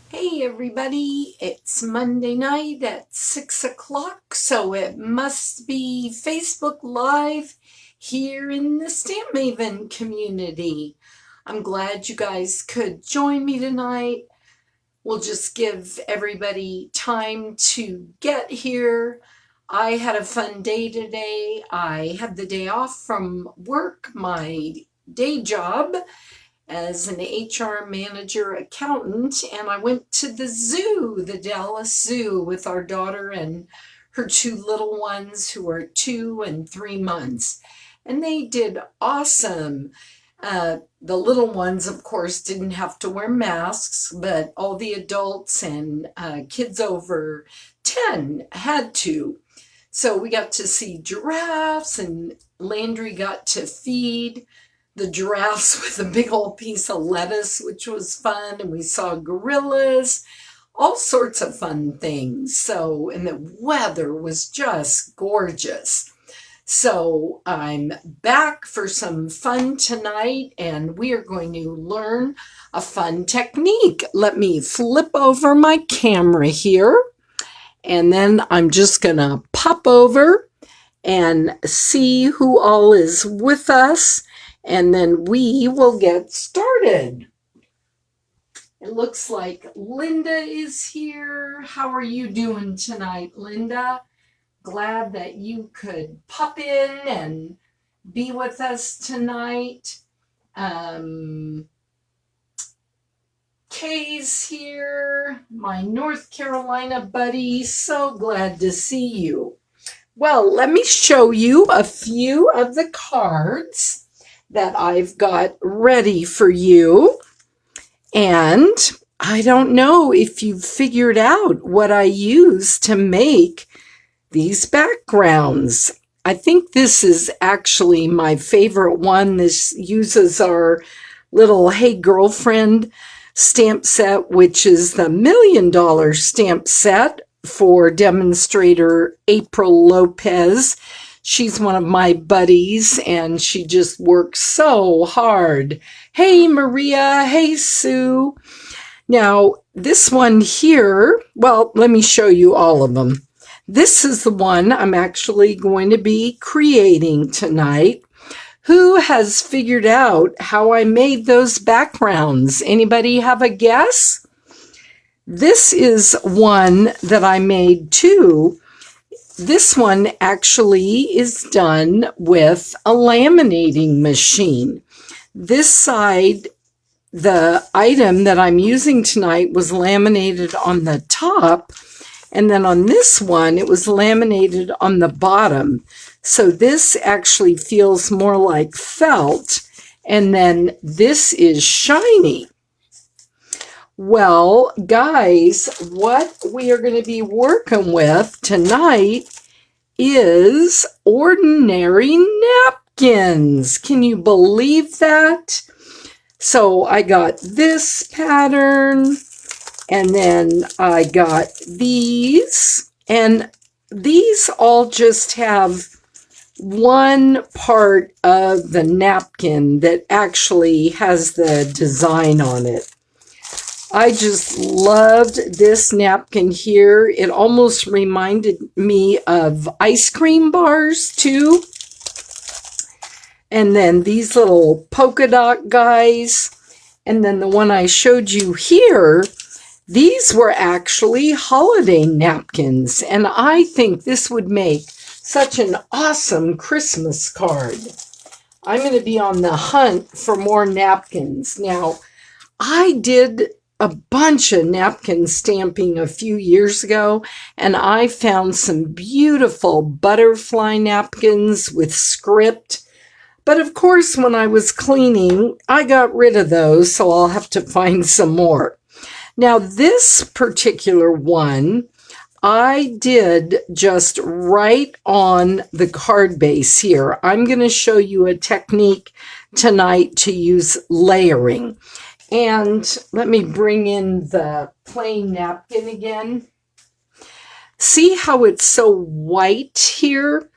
Hey everybody, it's Monday night at 6 o'clock, so it must be Facebook Live here in the Stampmaven community. I'm glad you guys could join me tonight. We'll just give everybody time to get here. I had a fun day today. I had the day off from work, my day job as an HR manager accountant, and I went to the zoo, the Dallas Zoo, with our daughter and her two little ones who are 2 and 3 months. And they did awesome. The little ones, of course, didn't have to wear masks, but all the adults and kids over 10 had to. So we got to see giraffes, and Landry got to feed the giraffes with a big old piece of lettuce, which was fun. And we saw gorillas, all sorts of fun things. So, and the weather was just gorgeous. So I'm back for some fun tonight, and we are going to learn a fun technique. Let me flip over my camera here, and then I'm just gonna pop over and see who all is with us, and then we will get started. It looks like Linda is here. How are you doing tonight, Linda? Glad that you could pop in and be with us tonight. Kay's here, my North Carolina buddy. So glad to see you. Well, let me show you a few of the cards that I've got ready for you. And I don't know if you've figured out what I use to make these backgrounds. I think this is actually my favorite one. This uses our little Hey Girlfriend stamp set, which is the $1 million stamp set for Demonstrator April Lopez. She's one of my buddies, and she just works so hard. Hey, Maria. Hey, Sue. Now, this one here, well, let me show you all of them. This is the one I'm actually going to be creating tonight. Who has figured out how I made those backgrounds? Anybody have a guess? This is one that I made too. This one actually is done with a laminating machine. This side, the item that I'm using tonight, was laminated on the top, and then on this one, it was laminated on the bottom. So this actually feels more like felt, and then this is shiny. Well, guys, what we are going to be working with tonight is ordinary napkins. Can you believe that? So I got this pattern, and then I got these, and these all just have one part of the napkin that actually has the design on it. I just loved this napkin here. It almost reminded me of ice cream bars too. And then these little polka dot guys. And then the one I showed you here, these were actually holiday napkins. And I think this would make such an awesome Christmas card. I'm going to be on the hunt for more napkins. Now, I did a bunch of napkin stamping a few years ago, and I found some beautiful butterfly napkins with script. But of course, when I was cleaning, I got rid of those, so I'll have to find some more. Now, this particular one, I did just right on the card base here. I'm going to show you a technique tonight to use layering. And let me bring in the plain napkin again. See how it's so white here?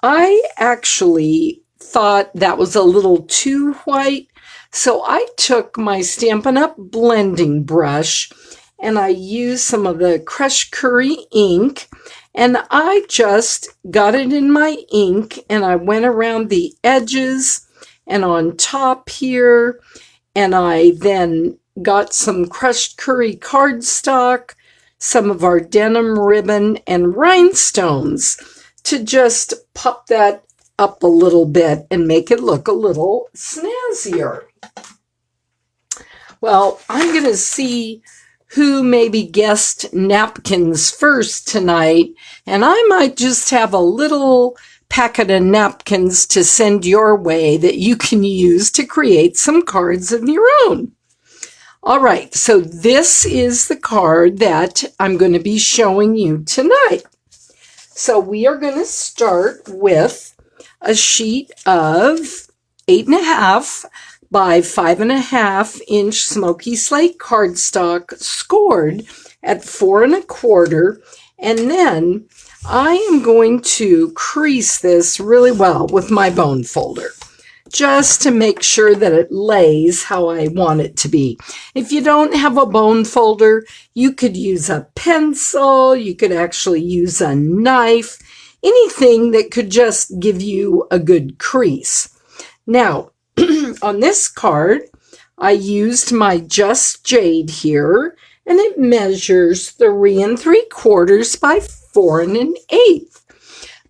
I actually thought that was a little too white, so I took my Stampin' Up blending brush and I used some of the crushed curry ink, and I just got it in my ink, and I went around the edges and on top here, and I then got some crushed curry cardstock, some of our denim ribbon, and rhinestones to just pop that up a little bit and make it look a little snazzier. Well, I'm going to see who maybe guessed napkins first tonight, and I might just have a little packet of napkins to send your way that you can use to create some cards of your own. All right, so this is the card that I'm going to be showing you tonight. So we are going to start with a sheet of 8.5 by 5.5 inch smoky slate cardstock scored at 4 1/4, and then I am going to crease this really well with my bone folder just to make sure that it lays how I want it to be. If you don't have a bone folder, you could use a pencil, you could actually use a knife, anything that could just give you a good crease. Now, on this card, I used my Just Jade here, and it measures 3 3/4 by 4 1/8.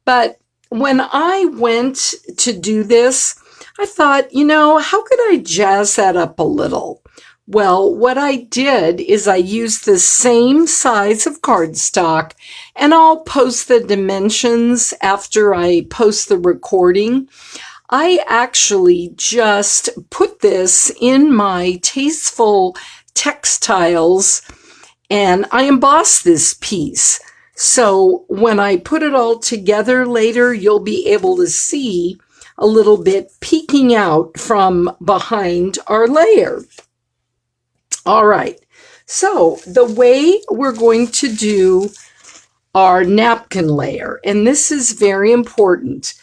But when I went to do this, I thought, how could I jazz that up a little? Well, what I did is I used the same size of cardstock, and I'll post the dimensions after I post the recording. I actually just put this in my Tasteful Textiles, and I embossed this piece. So when I put it all together later, you'll be able to see a little bit peeking out from behind our layer. All right, so the way we're going to do our napkin layer, and this is very important.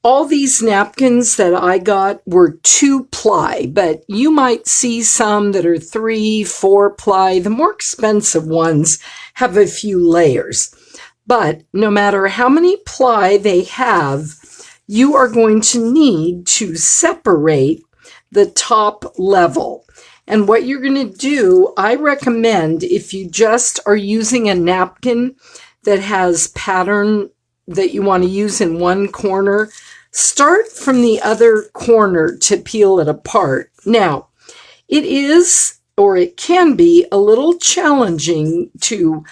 All these napkins that I got were 2-ply, but you might see some that are 3-4-ply. The more expensive ones have a few layers. But no matter how many ply they have, you are going to need to separate the top level. And what you're going to do, I recommend, if you just are using a napkin that has pattern that you want to use in one corner, start from the other corner to peel it apart. Now, it is, or it can be, a little challenging to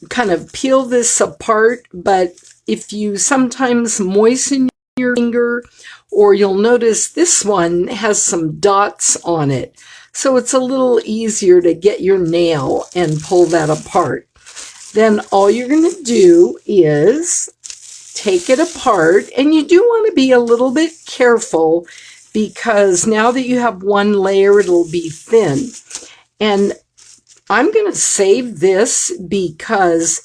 kind of peel this apart, but if you sometimes moisten your finger, or you'll notice this one has some dots on it, so it's a little easier to get your nail and pull that apart. Then all you're going to do is take it apart, and you do want to be a little bit careful because now that you have one layer, it'll be thin. And I'm going to save this because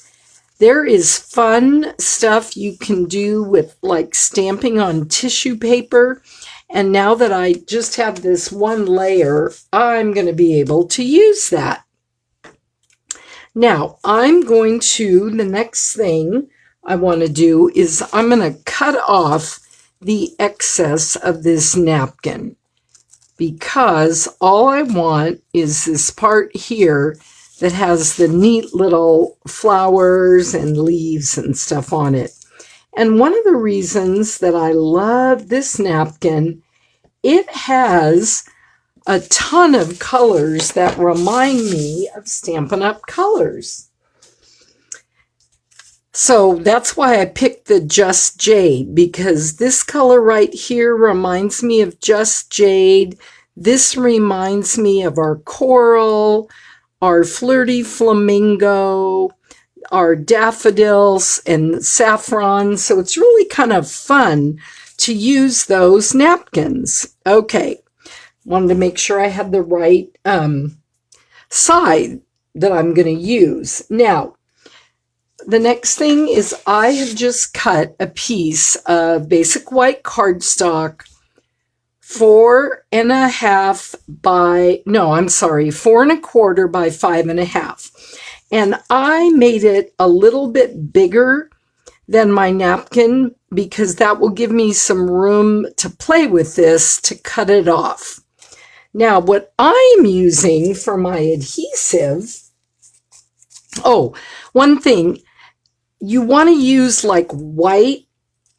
there is fun stuff you can do with like stamping on tissue paper. And now that I just have this one layer, I'm going to be able to use that. Now, the next thing I want to do is I'm going to cut off the excess of this napkin, because all I want is this part here that has the neat little flowers and leaves and stuff on it. And one of the reasons that I love this napkin, it has a ton of colors that remind me of Stampin' Up colors. So that's why I picked the Just Jade, because this color right here reminds me of Just Jade. This reminds me of our coral, our flirty flamingo, our daffodils and saffron. So it's really kind of fun to use those napkins. Okay, wanted to make sure I had the right side that I'm going to use. Now, the next thing is I have just cut a piece of basic white cardstock 4.25 by, no, I'm sorry, 4.25 by 5.5. And I made it a little bit bigger than my napkin because that will give me some room to play with this to cut it off. Now, what I'm using for my adhesive, oh, one thing, you want to use like white,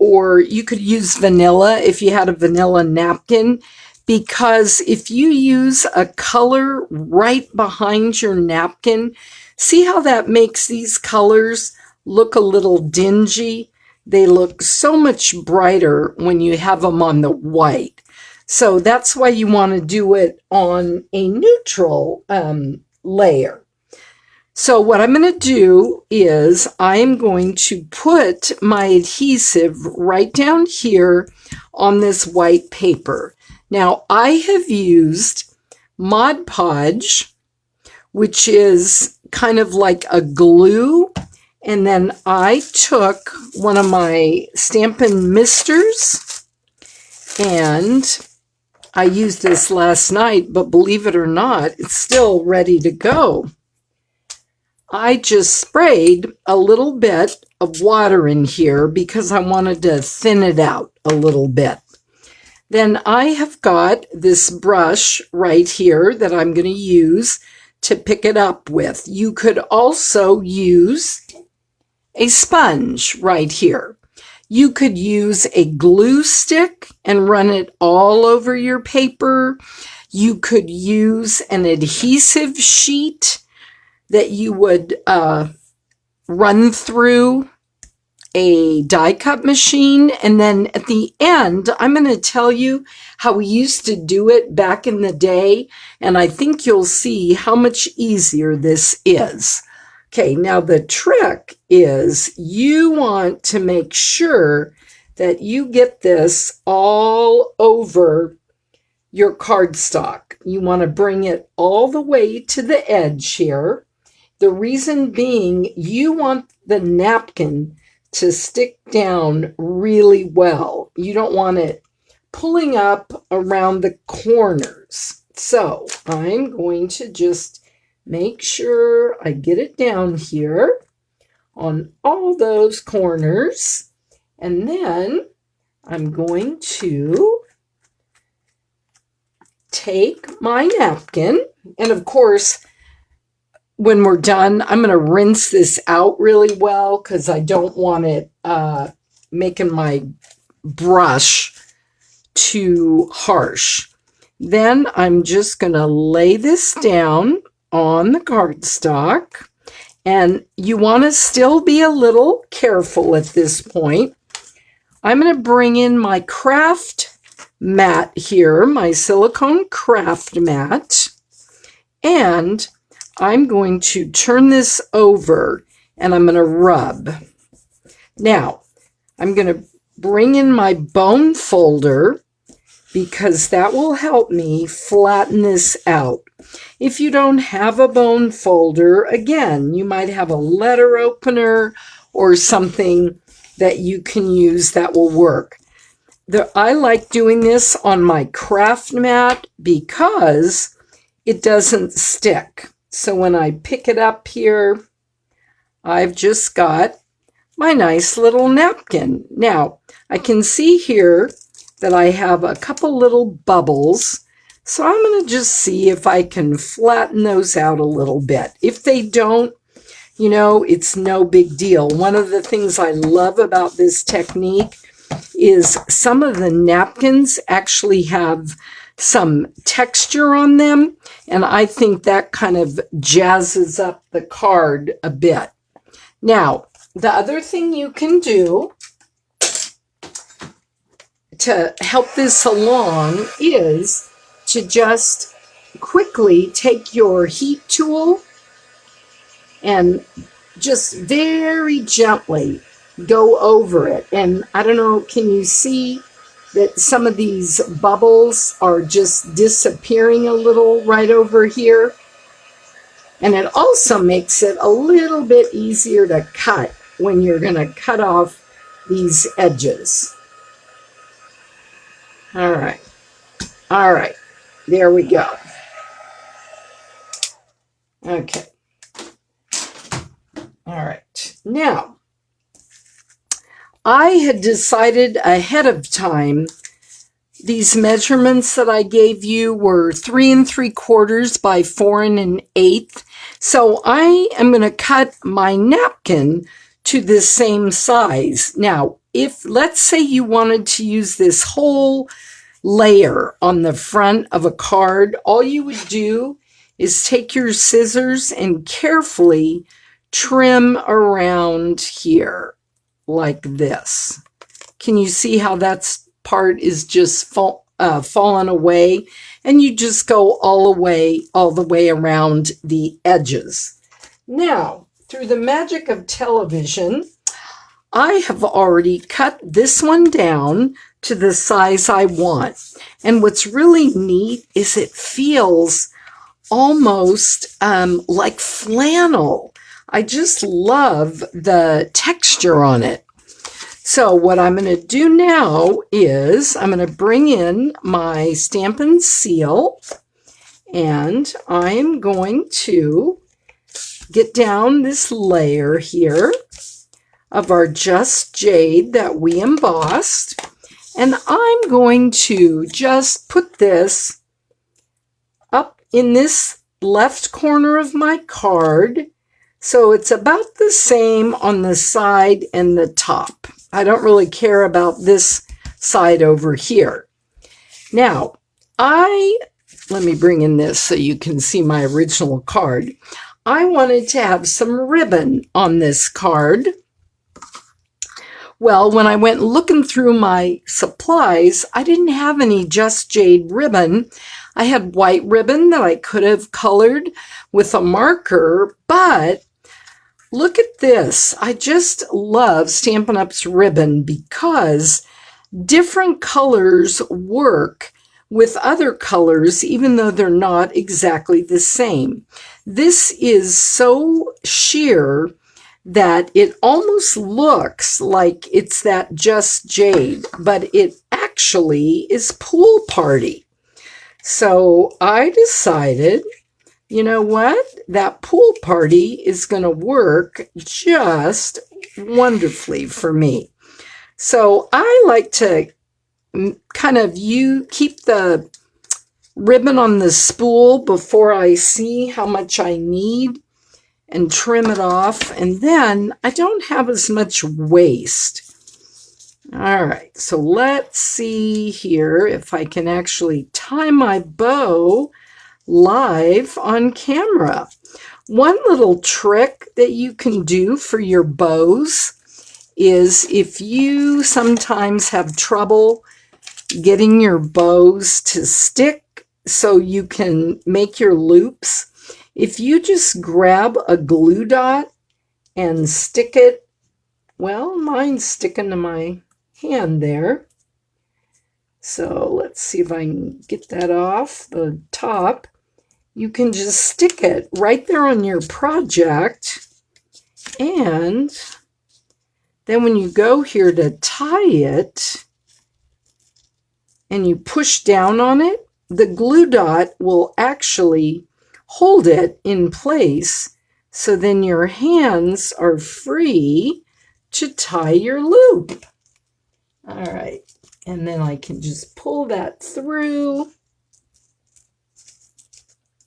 or you could use vanilla if you had a vanilla napkin, because if you use a color right behind your napkin, see how that makes these colors look a little dingy? They look so much brighter when you have them on the white. So that's why you want to do it on a neutral layer. So what I'm going to do is I'm going to put my adhesive right down here on this white paper. Now I have used Mod Podge, which is kind of like a glue, and then I took one of my Stampin' Misters, and I used this last night, but believe it or not, it's still ready to go. I just sprayed a little bit of water in here because I wanted to thin it out a little bit. Then I have got this brush right here that I'm going to use to pick it up with. You could also use a sponge right here. You could use a glue stick and run it all over your paper. You could use an adhesive sheet that you would run through a die cut machine. And then at the end, I'm going to tell you how we used to do it back in the day. And I think you'll see how much easier this is. Okay, now the trick is you want to make sure that you get this all over your cardstock. You want to bring it all the way to the edge here. The reason being, you want the napkin to stick down really well. You don't want it pulling up around the corners. So I'm going to just make sure I get it down here on all those corners. And then I'm going to take my napkin, and of course, when we're done, I'm going to rinse this out really well because I don't want it making my brush too harsh. Then I'm just going to lay this down on the cardstock, and you want to still be a little careful at this point. I'm going to bring in my craft mat here, my silicone craft mat, and I'm going to turn this over and I'm going to rub. Now, I'm going to bring in my bone folder because that will help me flatten this out. If you don't have a bone folder, again, you might have a letter opener or something that you can use that will work. I like doing this on my craft mat because it doesn't stick. So when I pick it up here, I've just got my nice little napkin. Now, I can see here that I have a couple little bubbles. So I'm going to just see if I can flatten those out a little bit. If they don't, you know, it's no big deal. One of the things I love about this technique is some of the napkins actually have some texture on them, and I think that kind of jazzes up the card a bit. Now, the other thing you can do to help this along is to just quickly take your heat tool and just very gently go over it. And I don't know, can you see that some of these bubbles are just disappearing a little right over here? And it also makes it a little bit easier to cut when you're going to cut off these edges. All right. All right, there we go. Okay. All right. Now, I had decided ahead of time these measurements that I gave you were 3 3/4 by 4 1/8. So I am going to cut my napkin to this same size. Now, if let's say you wanted to use this whole layer on the front of a card, all you would do is take your scissors and carefully trim around here like this. Can you see how that part is just fallen away? And you just go all the way around the edges. Now, through the magic of television, I have already cut this one down to the size I want. And what's really neat is it feels almost like flannel. I just love the texture on it. So what I'm going to do now is I'm going to bring in my Stampin' Seal, and I'm going to get down this layer here of our Just Jade that we embossed, and I'm going to just put this up in this left corner of my card so it's about the same on the side and the top. I don't really care about this side over here. Now, let me bring in this so you can see my original card. I wanted to have some ribbon on this card. Well, when I went looking through my supplies, I didn't have any Just Jade ribbon. I had white ribbon that I could have colored with a marker, but look at this. I just love Stampin' Up's ribbon because different colors work with other colors, even though they're not exactly the same. This is so sheer that it almost looks like it's that Just Jade, but it actually is Pool Party. So I decided, you know what? That Pool Party is going to work just wonderfully for me. So I like to kind of keep the ribbon on the spool before I see how much I need and trim it off. And then I don't have as much waste. All right, so let's see here if I can actually tie my bow live on camera. One little trick that you can do for your bows is if you sometimes have trouble getting your bows to stick so you can make your loops, if you just grab a glue dot and stick it, well, mine's sticking to my hand there. So let's see if I can get that off the top. You can just stick it right there on your project, and then when you go here to tie it and you push down on it, the glue dot will actually hold it in place, so then your hands are free to tie your loop. All right, and then I can just pull that through.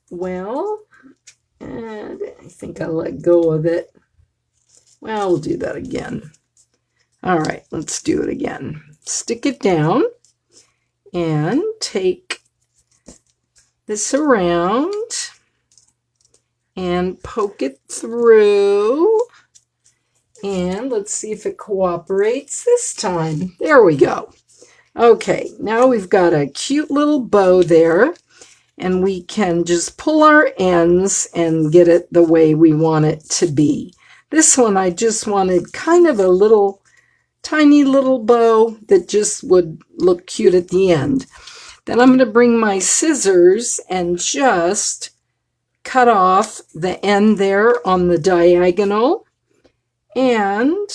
Well, and I think I let go of it. Well, we'll do that again. All right, let's do it again. Stick it down and take this around and poke it through. And let's see if it cooperates this time. There we go. Okay, now we've got a cute little bow there, and we can just pull our ends and get it the way we want it to be. This one I just wanted kind of a little tiny little bow that just would look cute at the end. Then I'm going to bring my scissors and just cut off the end there on the diagonal. And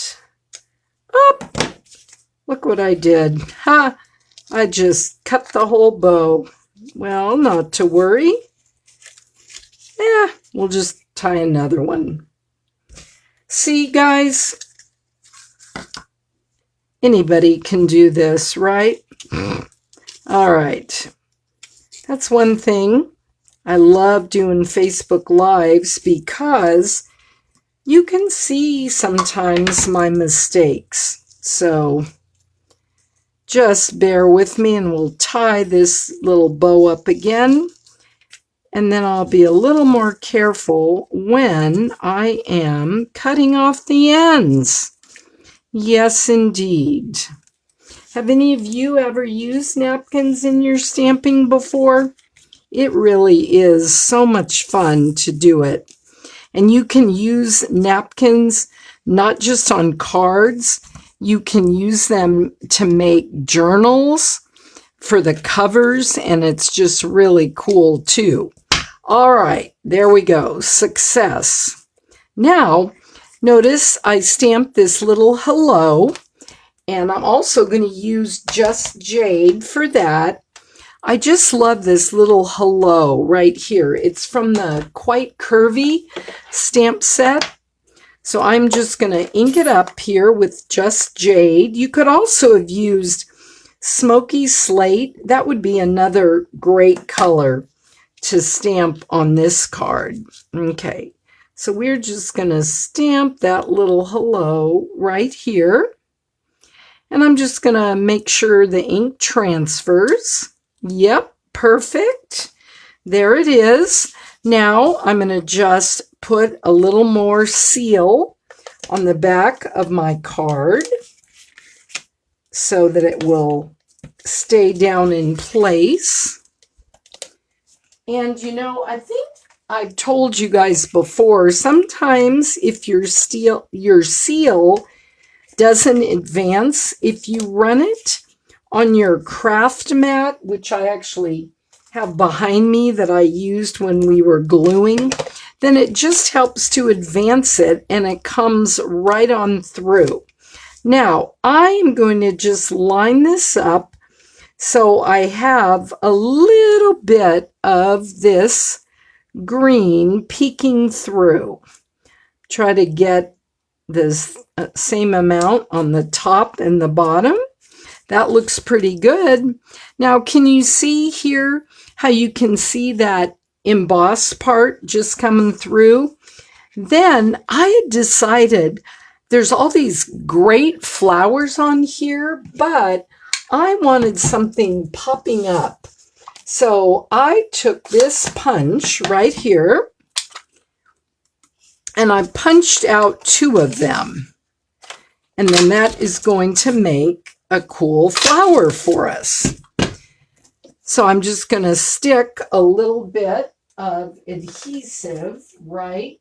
up, look what I did. Ha! I just cut the whole bow. Well, not to worry. Yeah, we'll just tie another one. See, guys, anybody can do this, right? All right. That's one thing. I love doing Facebook Lives because you can see sometimes my mistakes. So just bear with me and we'll tie this little bow up again. And then I'll be a little more careful when I am cutting off the ends. Yes, indeed. Have any of you ever used napkins in your stamping before? It really is so much fun to do it. And you can use napkins not just on cards. You can use them to make journals for the covers, and it's just really cool too. All right, there we go. Success. Now, notice I stamped this little hello, and I'm also going to use Just Jade for that. I just love this little hello right here. It's from the Quite Curvy stamp set. So I'm just going to ink it up here with Just Jade. You could also have used Smoky Slate. That would be another great color to stamp on this card. Okay, so we're just going to stamp that little hello right here. And I'm just going to make sure the ink transfers. Yep, perfect. There it is. Now I'm going to just put a little more seal on the back of my card so that it will stay down in place. And you know, I think I've told you guys before, sometimes if your seal doesn't advance, if you run it on your craft mat, which I actually have behind me that I used when we were gluing, then it just helps to advance it and it comes right on through. Now, I am going to just line this up so I have a little bit of this green peeking through. Try to get this same amount on the top and the bottom. That looks pretty good. Now, can you see here how you can see that embossed part just coming through? Then I had decided there's all these great flowers on here, but I wanted something popping up. So I took this punch right here and I punched out 2 of them. And then that is going to make a cool flower for us. So I'm just going to stick a little bit of adhesive right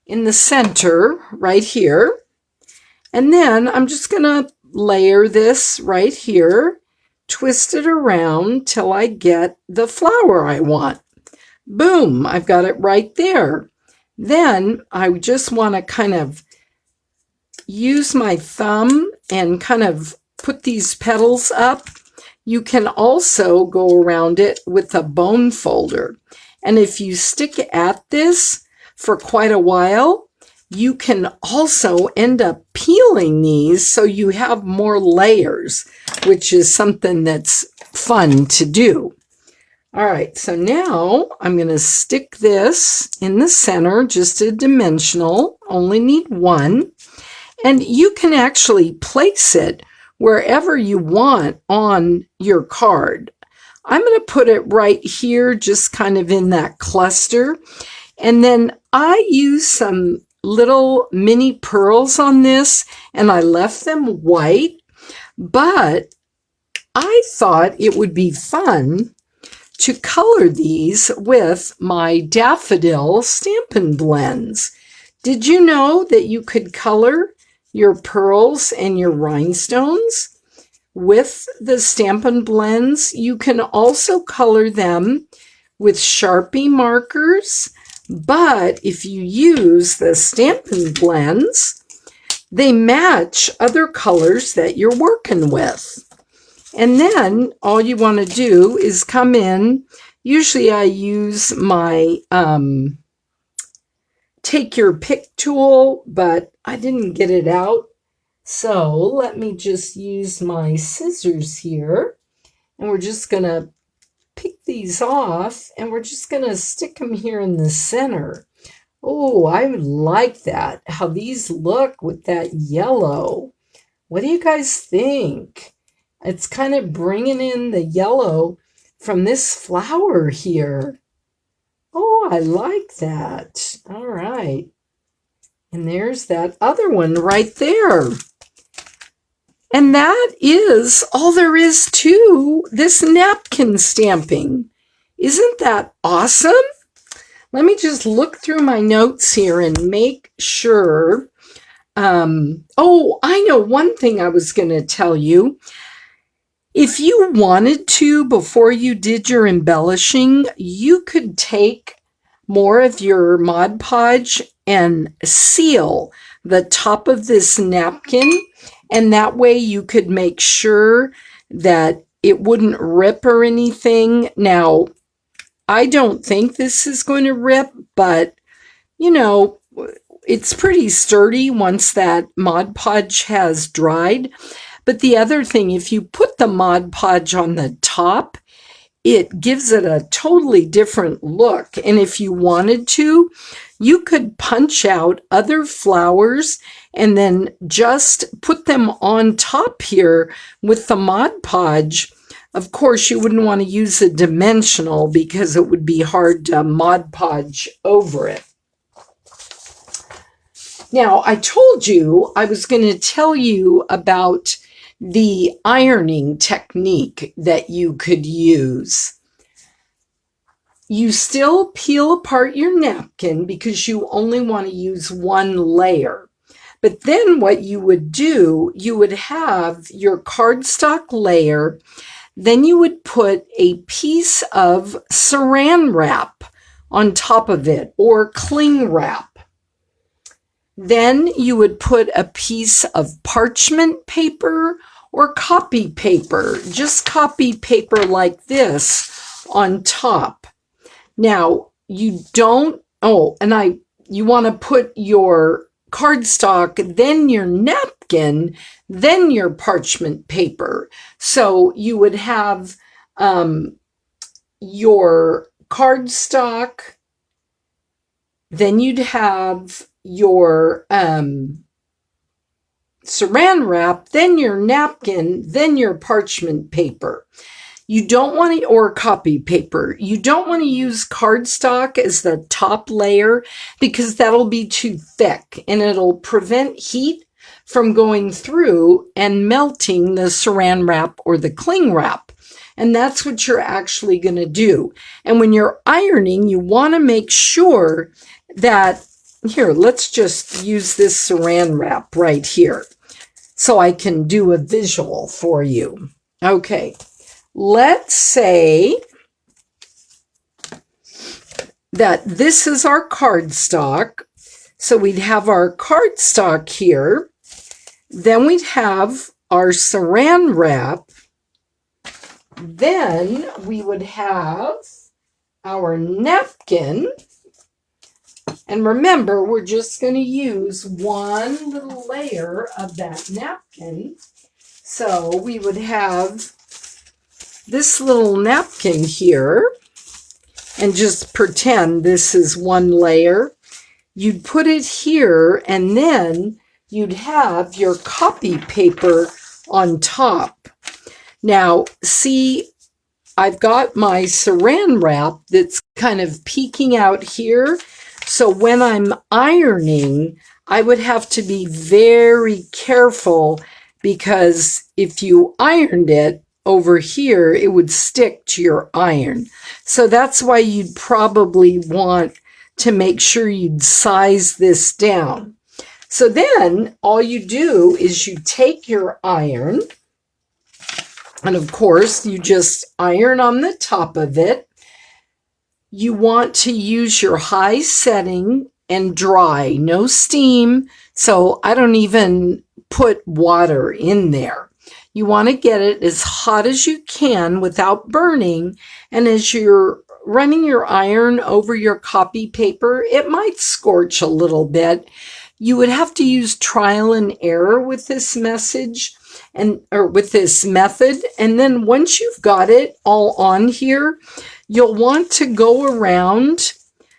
in the center right here. And then I'm just going to layer this right here, twist it around till I get the flower I want. Boom, I've got it right there. Then I just want to kind of use my thumb and kind of put these petals up. You can also go around it with a bone folder. And if you stick at this for quite a while, you can also end up peeling these so you have more layers, which is something that's fun to do. All right, so now I'm going to stick this in the center, just a dimensional, only need 1. And you can actually place it wherever you want on your card. I'm going to put it right here, just kind of in that cluster. And then I use some little mini pearls on this, and I left them white. But I thought it would be fun to color these with my daffodil Stampin' Blends. Did you know that you could color your pearls and your rhinestones with the Stampin' Blends? You can also color them with Sharpie markers, but if you use the Stampin' Blends, they match other colors that you're working with. And then all you want to do is come in. Usually I use my take your pick tool, but I didn't get it out. So let me just use my scissors here. And we're just going to pick these off, and we're just going to stick them here in the center. Oh, I would like that, how these look with that yellow. What do you guys think? It's kind of bringing in the yellow from this flower here. Oh, I like that. All right. And there's that other one right there. And that is all there is to this napkin stamping. Isn't that awesome? Let me just look through my notes here and make sure. Oh, I know one thing I was going to tell you. If you wanted to, before you did your embellishing, you could take more of your Mod Podge and seal the top of this napkin. And that way you could make sure that it wouldn't rip or anything. Now, I don't think this is going to rip, but, you know, it's pretty sturdy once that Mod Podge has dried. But the other thing, if you put the Mod Podge on the top, it gives it a totally different look. And if you wanted to, you could punch out other flowers and then just put them on top here with the Mod Podge. Of course, you wouldn't want to use a dimensional because it would be hard to Mod Podge over it. Now, I told you I was going to tell you about the ironing technique that you could use. You still peel apart your napkin because you only want to use one layer. But then what you would do, you would have your cardstock layer, then you would put a piece of saran wrap on top of it, or cling wrap. Then you would put a piece of parchment paper or copy paper, just copy paper like this on top. Now, you don't, you want to put your cardstock, then your napkin, then your parchment paper. So you would have your cardstock, then you'd have your saran wrap, then your napkin, then your parchment paper. You don't want to, or copy paper. You don't want to use cardstock as the top layer because that'll be too thick and it'll prevent heat from going through and melting the saran wrap or the cling wrap. And that's what you're actually going to do. And when you're ironing, you want to make sure that, here, let's just use this saran wrap right here so I can do a visual for you. Okay. Let's say that this is our cardstock. So we'd have our cardstock here. Then we'd have our saran wrap. Then we would have our napkin. And remember, we're just going to use one little layer of that napkin. So we would have this little napkin here, and just pretend this is one layer. You'd put it here, and then you'd have your copy paper on top. Now, see, I've got my saran wrap that's kind of peeking out here. So when I'm ironing, I would have to be very careful because if you ironed it over here, it would stick to your iron. So that's why you'd probably want to make sure you'd size this down. So then all you do is you take your iron, and of course you just iron on the top of it. You want to use your high setting and dry, no steam. So I don't even put water in there. you want to get it as hot as you can without burning. And as you're running your iron over your copy paper, it might scorch a little bit. You would have to use trial and error with this message or with this method. And then once you've got it all on here, you'll want to go around.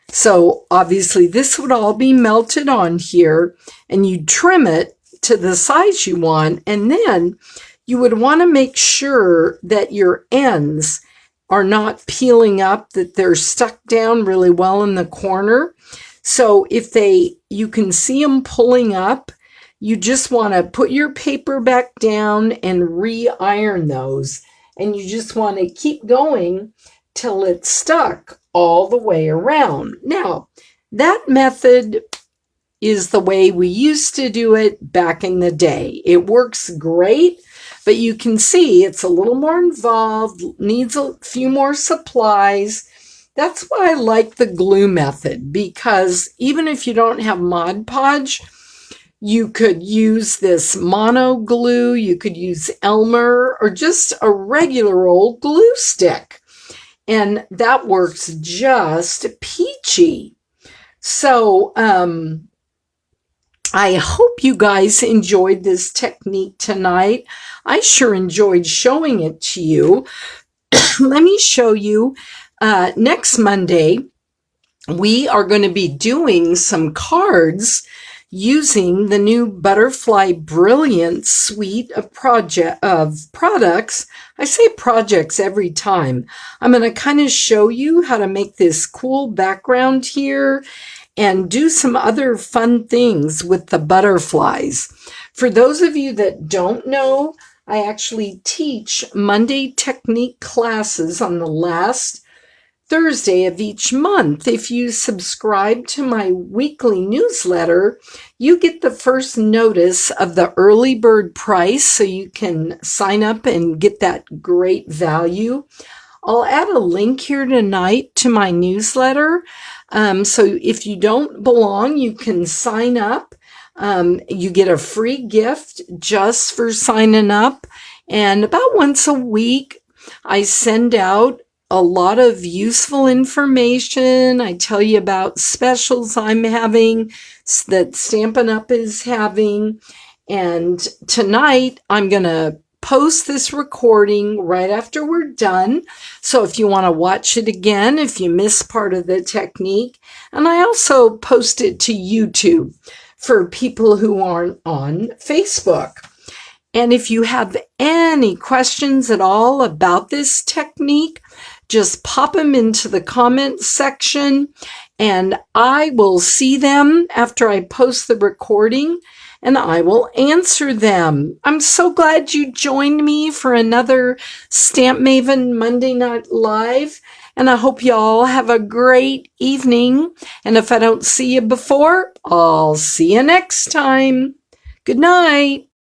So obviously this would all be melted on here, and you trim it to the size you want. And then you would want to make sure that your ends are not peeling up, that they're stuck down really well in the corner. So if you can see them pulling up, you just want to put your paper back down and re-iron those. And you just want to keep going till it's stuck all the way around. Now, that method is the way we used to do it back in the day. It works great, but you can see it's a little more involved, needs a few more supplies. That's why I like the glue method, because even if you don't have Mod Podge, you could use this mono glue, you could use Elmer, or just a regular old glue stick. And that works just peachy. So I hope you guys enjoyed this technique tonight. I sure enjoyed showing it to you. Let me show you. Next Monday, we are going to be doing some cards using the new Butterfly Brilliant suite of products. I say projects every time. I'm going to kind of show you how to make this cool background here and do some other fun things with the butterflies. For those of you that don't know, I actually teach Monday technique classes on the last Thursday of each month. If you subscribe to my weekly newsletter, you get the first notice of the early bird price, so you can sign up and get that great value. I'll add a link here tonight to my newsletter. So if you don't belong, you can sign up. You get a free gift just for signing up. And about once a week, I send out a lot of useful information. I tell you about specials I'm having, that Stampin' Up is having. And tonight, I'm going to post this recording right after we're done. So if you want to watch it again, if you miss part of the technique. And I also post it to YouTube for people who aren't on Facebook. And if you have any questions at all about this technique, just pop them into the comment section and I will see them after I post the recording and I will answer them. I'm so glad you joined me for another Stampmaven Monday Night Live, and I hope you all have a great evening. And if I don't see you before, I'll see you next time. Good night.